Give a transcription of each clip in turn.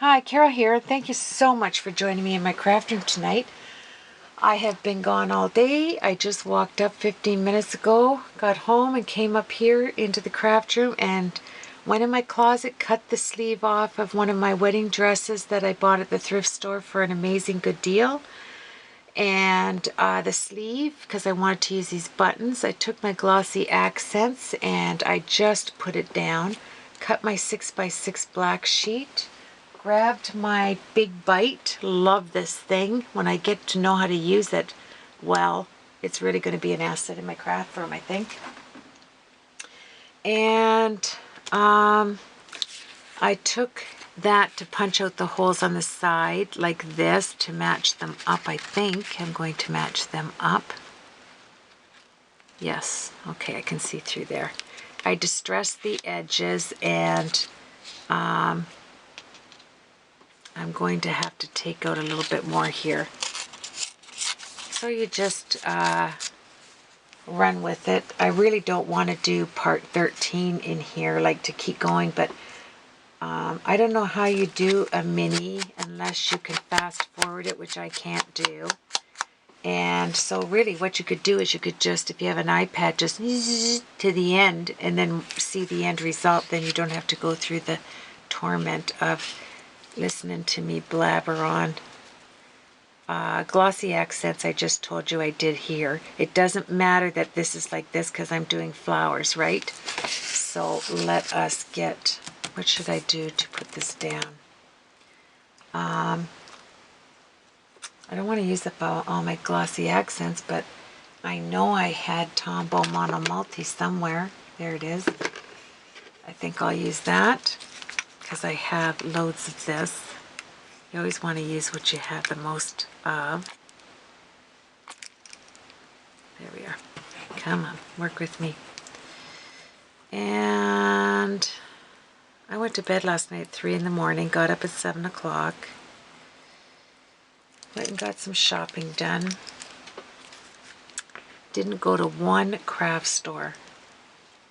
Hi, Carol here. Thank you so much for joining me in my craft room tonight. I have been gone all day. I just walked up 15 minutes ago, got home and came up here into the craft room and went in my closet, cut the sleeve off of one of my wedding dresses that I bought at the thrift store for an amazing good deal. And the sleeve, because I wanted to use these buttons, I took my glossy accents and I just put it down, cut my 6x6 black sheet, grabbed my Big Bite. Love this thing. When I get to know how to use it, well, it's really going to be an asset in my craft room, I think. And I took that to punch out the holes on the side like this to match them up. I think I'm going to match them up. Yes, okay, I can see through there. I distressed the edges and I'm going to have to take out a little bit more here. So you just run with it. I really don't want to do part 13 in here, like to keep going, but I don't know how you do a mini unless you can fast forward it, which I can't do. And so really what you could do is you could just, if you have an iPad, just to the end and then see the end result. Then you don't have to go through the torment of listening to me blabber on. Glossy accents, I just told you I did here. It doesn't matter that this is like this because I'm doing flowers, right? So let us get, what should I do to put this down? I don't want to use up all my glossy accents, but I know I had Tombow Monomulti somewhere. There it is. I think I'll use that because I have loads of this. You always want to use what you have the most of. There we are. Come on, work with me. And I went to bed last night at 3 in the morning, got up at 7 o'clock. Went and got some shopping done. Didn't go to one craft store.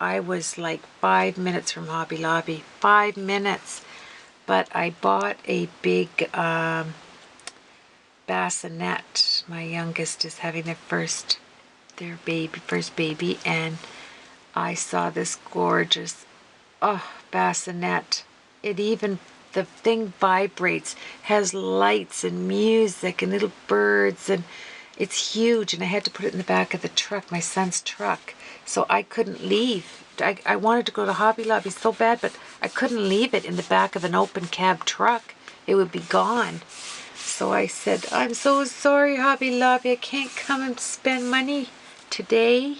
I was like 5 minutes from Hobby Lobby. 5 minutes. But I bought a big bassinet. My youngest is having their first baby, and I saw this gorgeous bassinet. The thing vibrates, has lights and music and little birds, and it's huge, and I had to put it in the back of the truck, my son's truck, so I couldn't leave. I wanted to go to Hobby Lobby so bad, but I couldn't leave it in the back of an open cab truck. It would be gone. So I said, I'm so sorry, Hobby Lobby, I can't come and spend money today.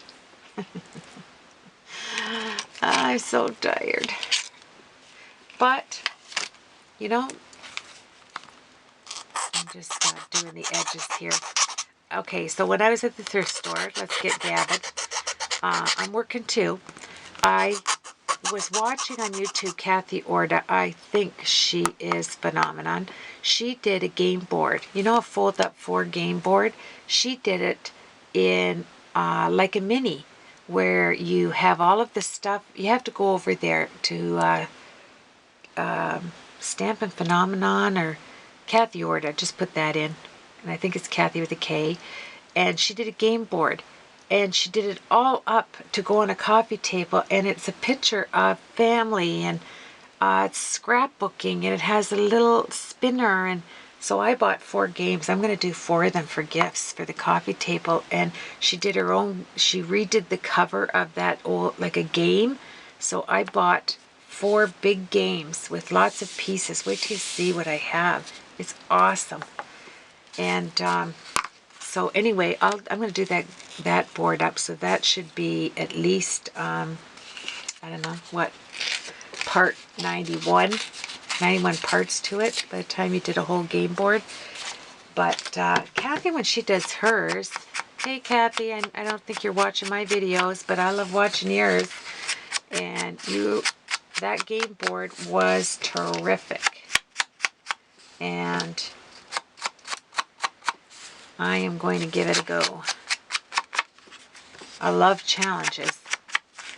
I'm so tired. But, you know, I'm just doing the edges here. Okay, so when I was at the thrift store, let's get gathered. I'm working too. I was watching on YouTube Kathy Orda. I think she is phenomenon. She did a game board. You know, a fold-up 4 game board? She did it in like a mini, where you have all of the stuff. You have to go over there to Stampin' Phenomenon or Kathy Orda. Just put that in. And I think it's Kathy with a K. And she did a game board. And she did it all up to go on a coffee table. And it's a picture of family. And it's scrapbooking. And it has a little spinner. And so I bought 4 games. I'm going to do 4 of them for gifts for the coffee table. And she did her own. She redid the cover of that old, like a game. So I bought 4 big games with lots of pieces. Wait till you see what I have. It's awesome. And so anyway, I'm going to do that board up. So that should be at least, I don't know, what, part 91 parts to it by the time you did a whole game board. But Kathy, when she does hers, hey Kathy, I don't think you're watching my videos, but I love watching yours. And that game board was terrific. And I am going to give it a go. I love challenges.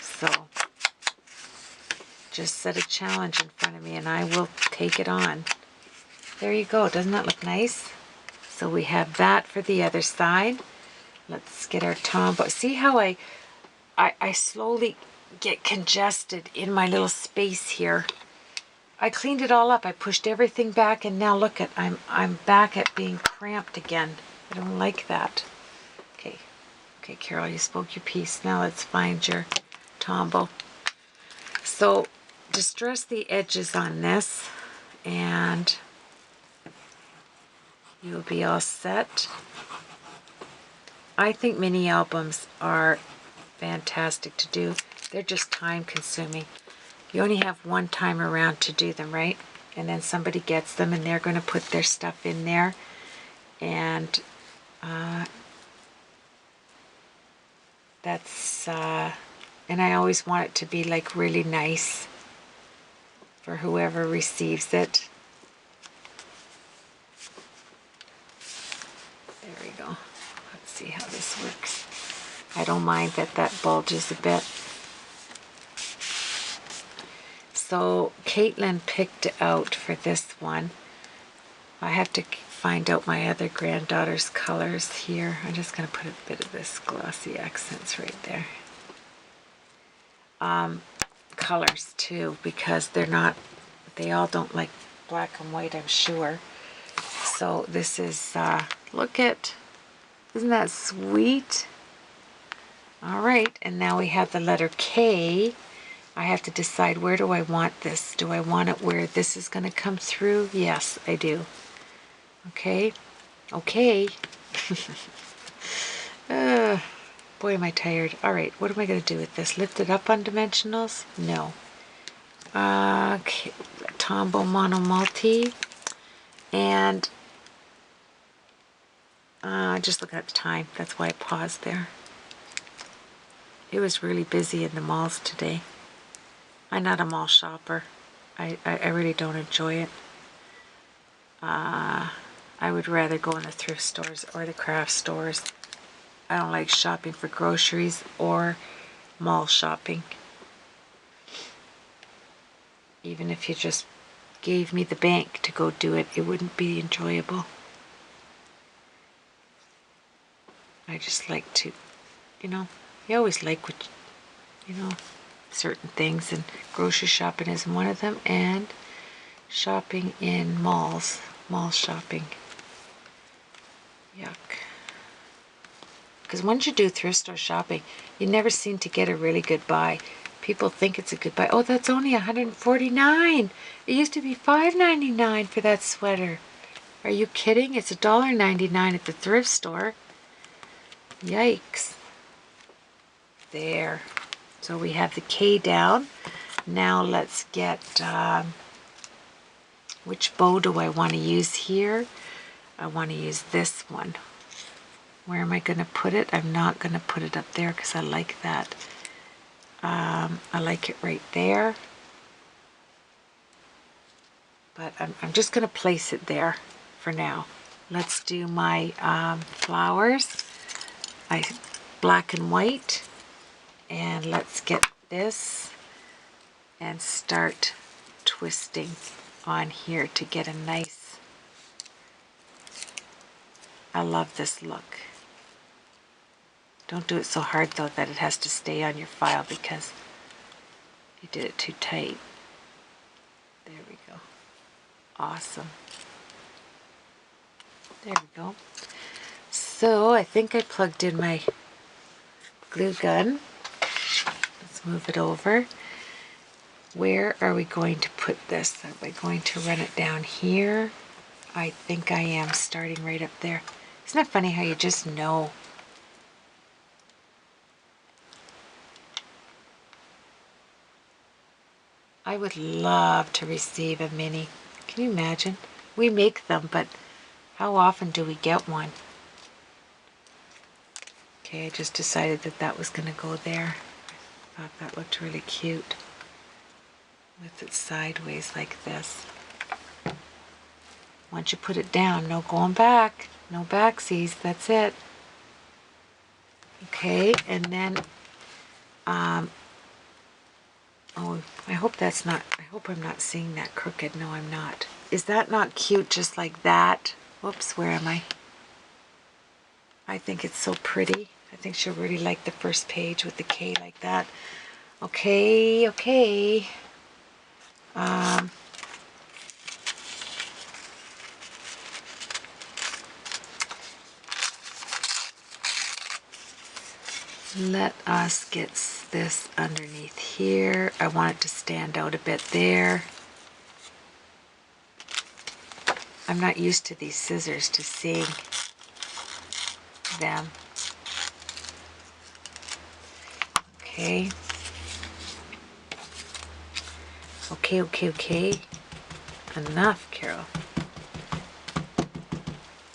So just set a challenge in front of me and I will take it on. There you go. Doesn't that look nice? So we have that for the other side. Let's get our Tombow. See how I slowly get congested in my little space here. I cleaned it all up. I pushed everything back, and now look at, I'm back at being cramped again. I don't like that. Okay. Okay, Carol, you spoke your piece. Now let's find your Tombow. So distress the edges on this, and you'll be all set. I think mini albums are fantastic to do. They're just time consuming. You only have one time around to do them, right? And then somebody gets them and they're going to put their stuff in there. And that's, and I always want it to be like really nice for whoever receives it. There we go. Let's see how this works. I don't mind that that bulges a bit. So Caitlin picked out for this one. I have to find out my other granddaughter's colors here. I'm just going to put a bit of this glossy accents right there. Colors too, because they're not, they all don't like black and white, I'm sure. So this is, look at, isn't that sweet? All right, and now we have the letter K. I have to decide, where do I want this? Do I want it where this is going to come through? Yes, I do. Okay. Okay. Boy, am I tired. All right, what am I going to do with this? Lift it up on dimensionals? No. Okay. Tombow Mono Multi. And just looking at the time. That's why I paused there. It was really busy in the malls today. I'm not a mall shopper. I really don't enjoy it. I would rather go in the thrift stores or the craft stores. I don't like shopping for groceries or mall shopping. Even if you just gave me the bank to go do it, it wouldn't be enjoyable. I just like to, you always like what, certain things, and grocery shopping isn't one of them, and shopping in malls, mall shopping. Yuck. Because once you do thrift store shopping, you never seem to get a really good buy. People think it's a good buy. Oh, that's only $149. It used to be $5.99 for that sweater. Are you kidding? It's $1.99 at the thrift store. Yikes. There. So we have the K down. Now let's get, which bow do I want to use here? I want to use this one. Where am I going to put it? I'm not going to put it up there because I like that. I like it right there. But I'm just going to place it there for now. Let's do my flowers. Black and white. And let's get this and start twisting on here to get a nice, I love this look. Don't do it so hard though that it has to stay on your file because you did it too tight. There we go. Awesome. There we go. So I think I plugged in my glue gun. Let's move it over. Where are we going to put this? Are we going to run it down here? I think I am, starting right up there. Isn't that funny how you just know? I would love to receive a mini. Can you imagine? We make them, but how often do we get one? Okay, I just decided that that was going to go there. I thought that looked really cute with it sideways like this. Once you put it down, no going back. No backsies, that's it. Okay, and then, oh, I hope that's not, I hope I'm not seeing that crooked. No, I'm not. Is that not cute just like that? Whoops, where am I? I think it's so pretty. I think she'll really like the first page with the K like that. Okay, okay. Let us get this underneath here. I want it to stand out a bit there. I'm not used to these scissors to seeing them. Okay. Okay, okay, okay. Enough, Carol.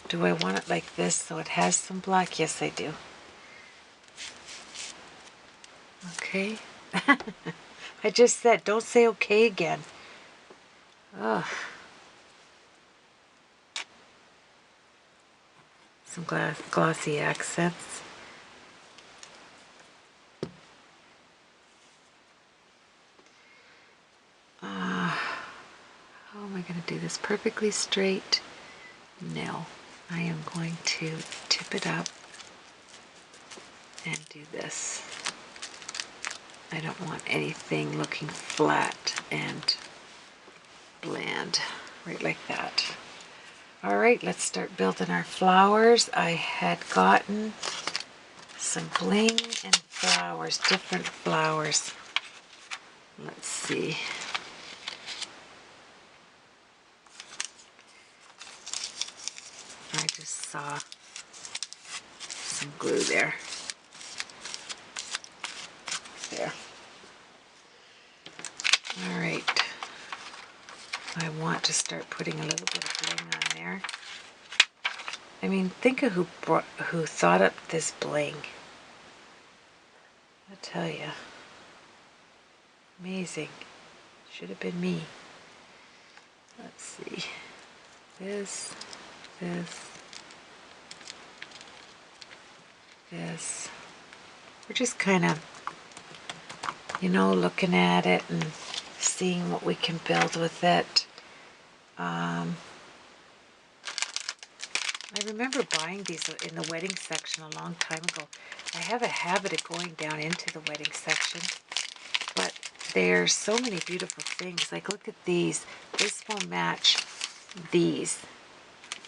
Do I want it like this so it has some black? Yes, I do. Okay. I just said, don't say okay again. Ugh. Some glossy accents. How am I going to do this perfectly straight? No. I am going to tip it up and do this. I don't want anything looking flat and bland, right like that. All right, let's start building our flowers. I had gotten some bling and flowers, different flowers. Let's see. I just saw some glue there. There. All right. I want to start putting a little bit of bling on there. I mean, think of who thought up this bling. I tell you, amazing. Should have been me. Let's see. This. We're just kind of, you know, looking at it and seeing what we can build with it. I remember buying these in the wedding section a long time ago. I have a habit of going down into the wedding section, but there's so many beautiful things. Like, look at these. This will match these.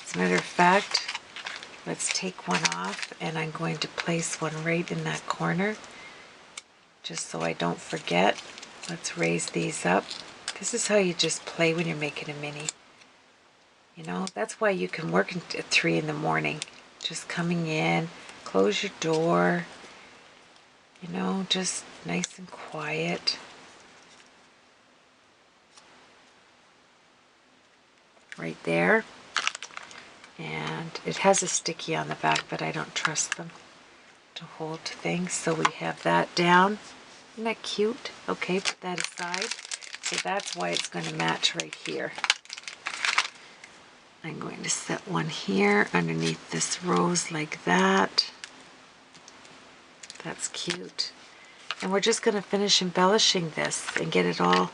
As a matter of fact, let's take one off, and I'm going to place one right in that corner, just so I don't forget. Let's raise these up. This is how you just play when you're making a mini. You know, that's why you can work at 3 in the morning. Just coming in, close your door, you know, just nice and quiet. Right there. And it has a sticky on the back, but I don't trust them to hold things. So we have that down. Isn't that cute? Okay, put that aside. So that's why it's going to match right here. I'm going to set one here underneath this rose like that. That's cute. And we're just going to finish embellishing this and get it all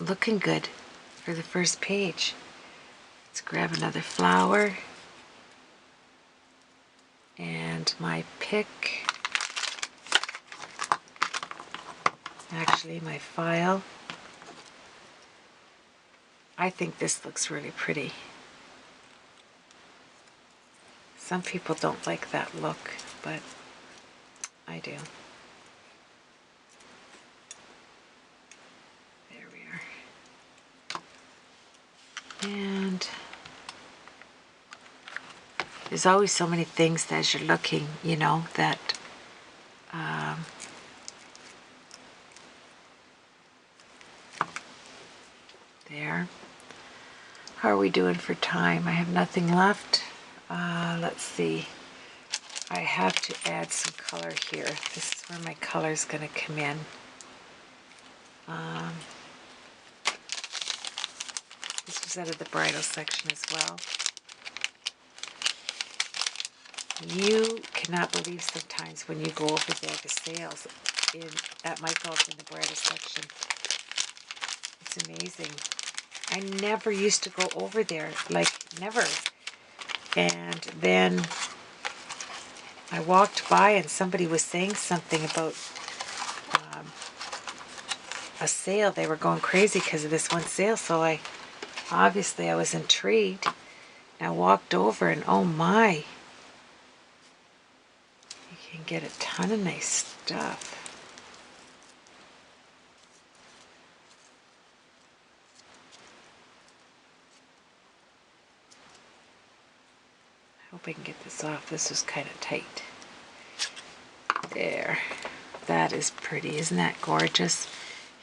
looking good for the first page. Let's grab another flower. And my pick, actually my file. I think this looks really pretty. Some people don't like that look, but I do. There we are. And there's always so many things that as you're looking, you know, that there. How are we doing for time? I have nothing left. Let's see. I have to add some color here. This is where my color is going to come in. This was out of the bridal section as well. You cannot believe sometimes when you go over there the sales at Michael's in the bridal section. It's amazing. I never used to go over there, like never. And then I walked by and somebody was saying something about a sale. They were going crazy because of this one sale. So I was intrigued. I walked over and oh my, you can get a ton of nice stuff. I hope I can get this off. This was kind of tight. There. That is pretty. Isn't that gorgeous?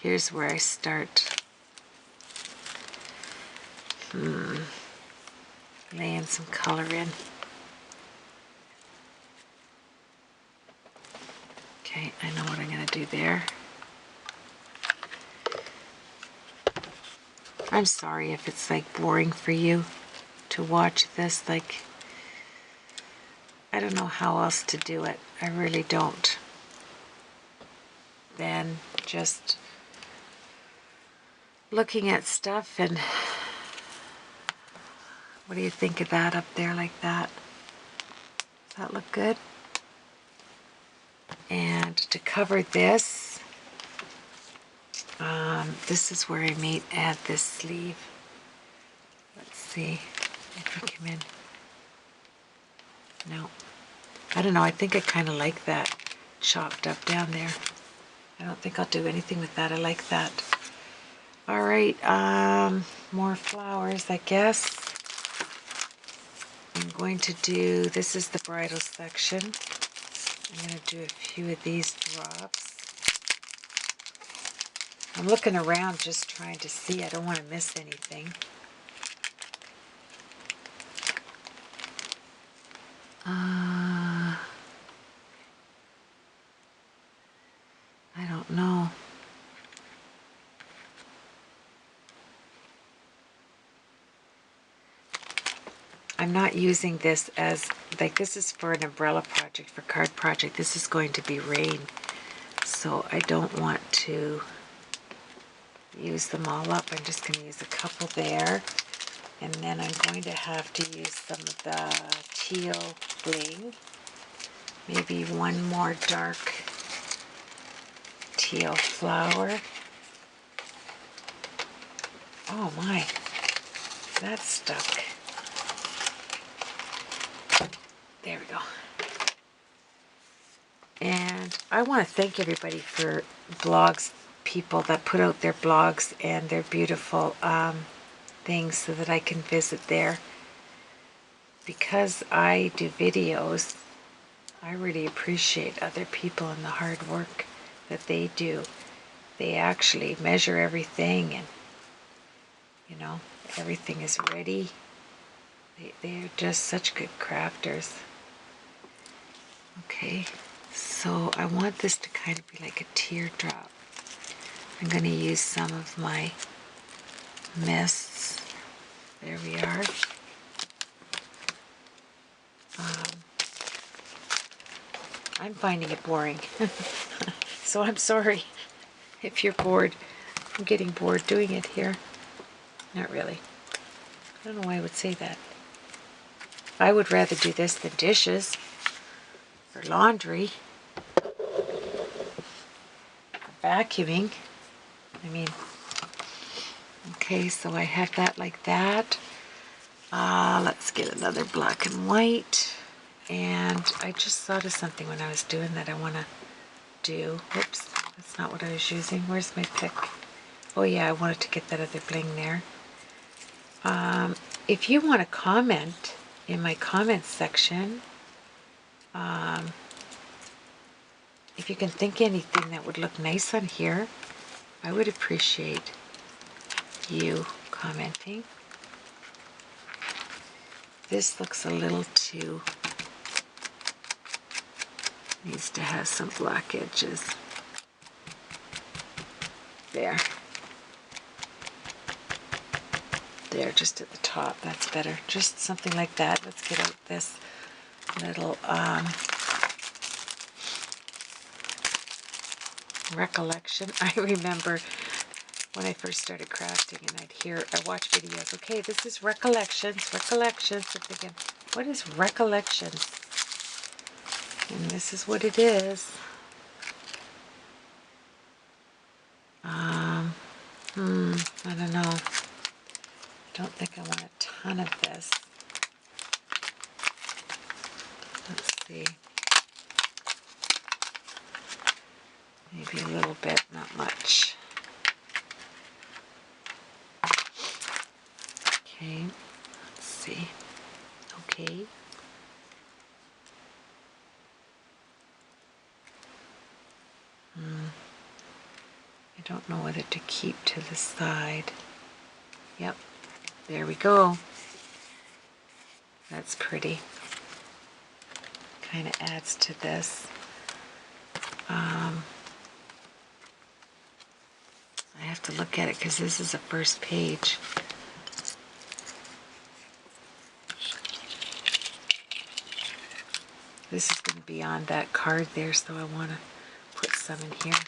Here's where I start laying some color in. Okay, I know what I'm going to do there. I'm sorry if it's like boring for you to watch this. Like, I don't know how else to do it. I really don't. Then just looking at stuff and what do you think of that up there like that? Does that look good? And to cover this, this is where I may add this sleeve. Let's see if we come in. No, I don't know. I think I kind of like that chopped up down there. I don't think I'll do anything with that. I like that. All right, more flowers, I guess. I'm going to do, this is the bridal section. I'm going to do a few of these drops. I'm looking around just trying to see. I don't want to miss anything. I don't know. I'm not using this as, like, this is for an umbrella project, for card project. This is going to be rain. So I don't want to use them all up. I'm just going to use a couple there. And then I'm going to have to use some of the teal bling. Maybe one more dark teal flower. Oh my, that's stuck. There we go. And I want to thank everybody for blogs, people that put out their blogs and their beautiful things so that I can visit there. Because I do videos, I really appreciate other people and the hard work that they do. They actually measure everything and, you know, everything is ready. They're just such good crafters. Okay, so I want this to kind of be like a teardrop. I'm going to use some of my mists. There we are. I'm finding it boring. So I'm sorry if you're bored. I'm getting bored doing it here. Not really. I don't know why I would say that. I would rather do this than dishes or laundry or vacuuming. I mean, okay, so I have that like that. Let's get another black and white. And I just thought of something when I was doing that I want to do. Whoops, that's not what I was using. Where's my pick? Oh yeah, I wanted to get that other bling there. If you want to comment in my comments section, if you can think anything that would look nice on here, I would appreciate you commenting. This looks a little too, needs to have some black edges. There. There, just at the top, that's better. Just something like that. Let's get out this little recollection. I remember when I first started crafting, and I watch videos. Okay, this is recollections. I'm thinking, what is recollections? And this is what it is. I don't know. I don't think I want a ton of this. Let's see. Maybe a little bit, not much. Okay, let's see. Okay. I don't know whether to keep to the side. Yep, there we go. That's pretty. Kind of adds to this. I have to look at it because this is the first page. This is going to be on that card there, so I want to put some in here.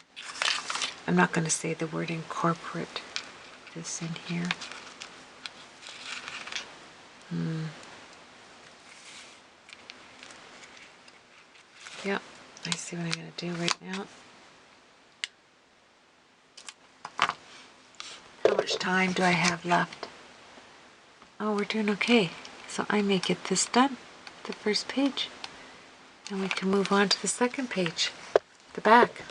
I'm not going to say the word incorporate this in here. Yep, I see what I'm going to do right now. How much time do I have left? Oh, we're doing okay. So I may get this done, the first page. And we can move on to the second page, the back.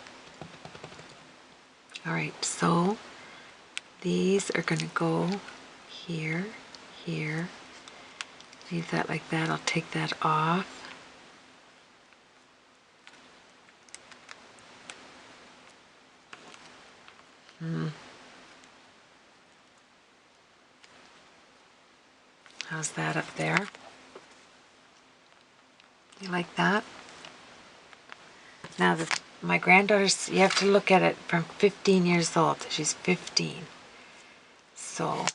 Alright, so these are going to go here, here. Leave that like that. I'll take that off. How's that up there? You like that? Now, my granddaughter's, you have to look at it from 15 years old. She's 15. So,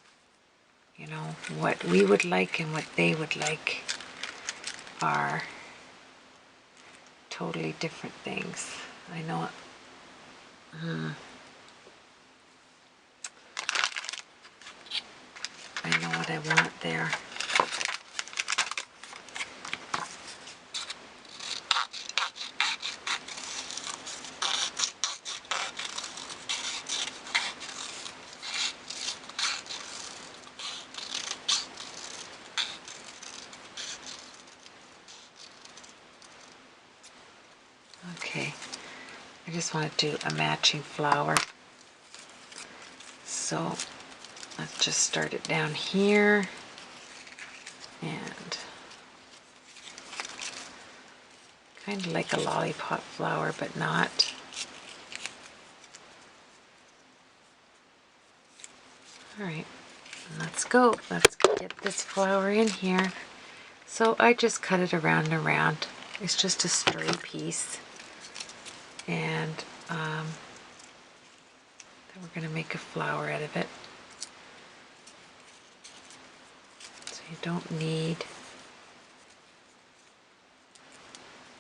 you know, what we would like and what they would like are totally different things. I know it. I know what I want there. Okay, I just want to do a matching flower. So let's just start it down here and kind of like a lollipop flower, but not. Alright, let's go. Let's get this flower in here. So I just cut it around and around. It's just a stray piece. And then we're going to make a flower out of it. So you don't need,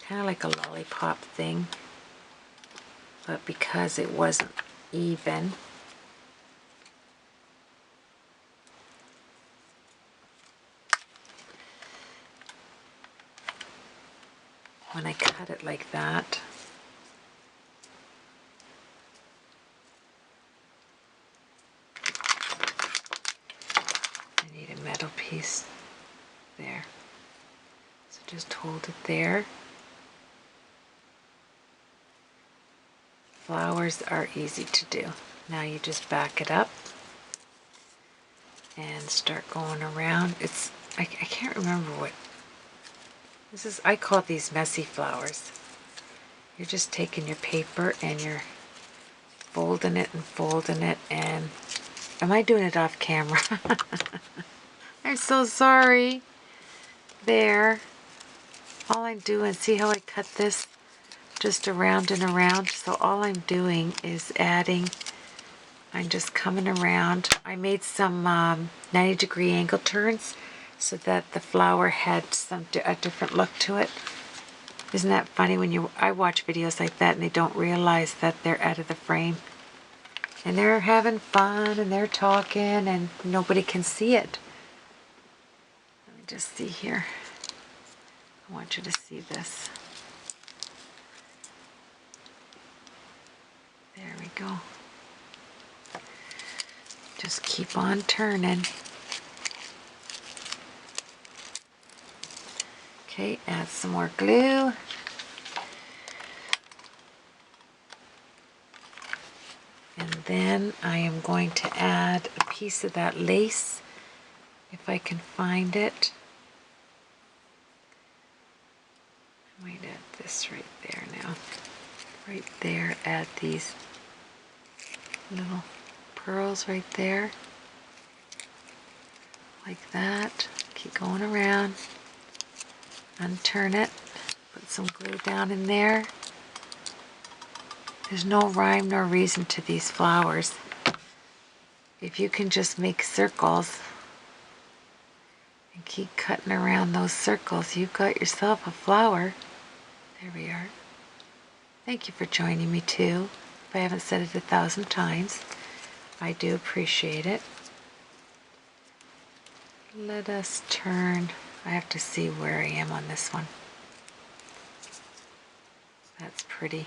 kind of like a lollipop thing, but because it wasn't even, when I cut it like that, I need a metal piece there. So just hold it there. Flowers are easy to do. Now you just back it up and start going around. It's, I can't remember what this is. I call these messy flowers. You're just taking your paper and you're folding it and am I doing it off camera? I'm so sorry. There. All I'm doing, see how I cut this just around and around? So all I'm doing is adding, I'm just coming around. I made some 90-degree angle turns so that the flower had a different look to it. Isn't that funny when I watch videos like that and they don't realize that they're out of the frame? And they're having fun and they're talking and nobody can see it. Let me just see here. I want you to see this. There we go. Just keep on turning. Okay, add some more glue. And then I am going to add a piece of that lace, if I can find it. I might add this right there now. Right there, add these little pearls right there. Like that. Keep going around. Unturn it. Put some glue down in there. There's no rhyme nor reason to these flowers. If you can just make circles and keep cutting around those circles, you've got yourself a flower. There we are. Thank you for joining me too. If I haven't said it 1,000 times, I do appreciate it. Let us turn. I have to see where I am on this one. That's pretty.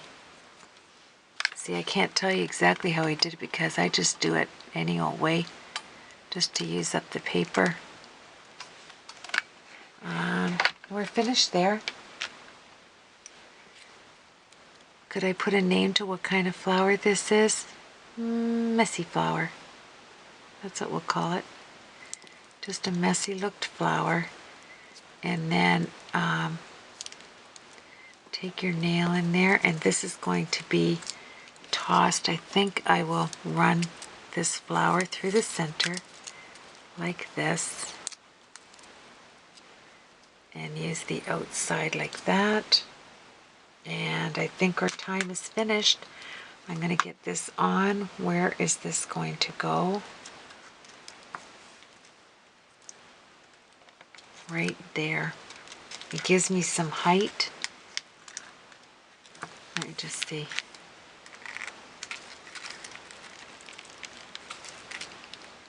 See, I can't tell you exactly how I did it because I just do it any old way, just to use up the paper. We're finished there. Could I put a name to what kind of flower this is? Messy flower. That's what we'll call it. Just a messy looked flower. And then take your nail in there, and this is going to be tossed. I think I will run this flower through the center like this and use the outside like that. And I think our time is finished. I'm going to get this on. Where is this going to go? Right there. It gives me some height. Let me just see.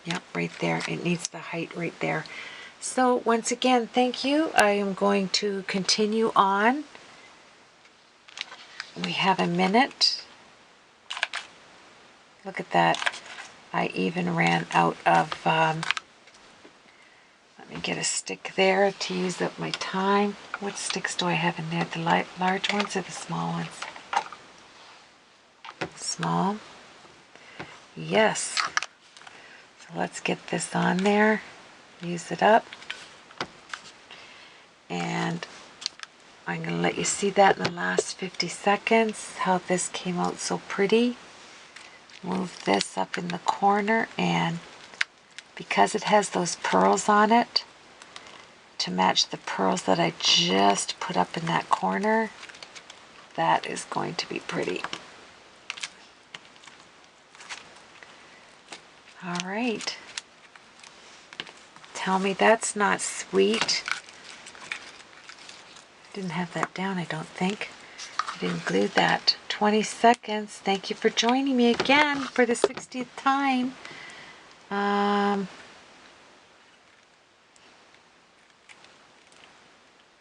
Yep, right there. It needs the height right there. So once again, thank you. I am going to continue on. We have a minute. Look at that. I even ran out of, let me get a stick there to use up my time. What sticks do I have in there? The large ones or the small ones? Small. Yes. So let's get this on there. Use it up. And I'm going to let you see that in the last 50 seconds, how this came out so pretty. Move this up in the corner, and because it has those pearls on it, to match the pearls that I just put up in that corner, that is going to be pretty. All right. Tell me that's not sweet. Didn't have that down, I don't think. I didn't glue that. 20 seconds. Thank you for joining me again for the 60th time.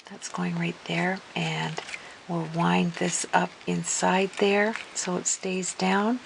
That's going right there, and we'll wind this up inside there so it stays down.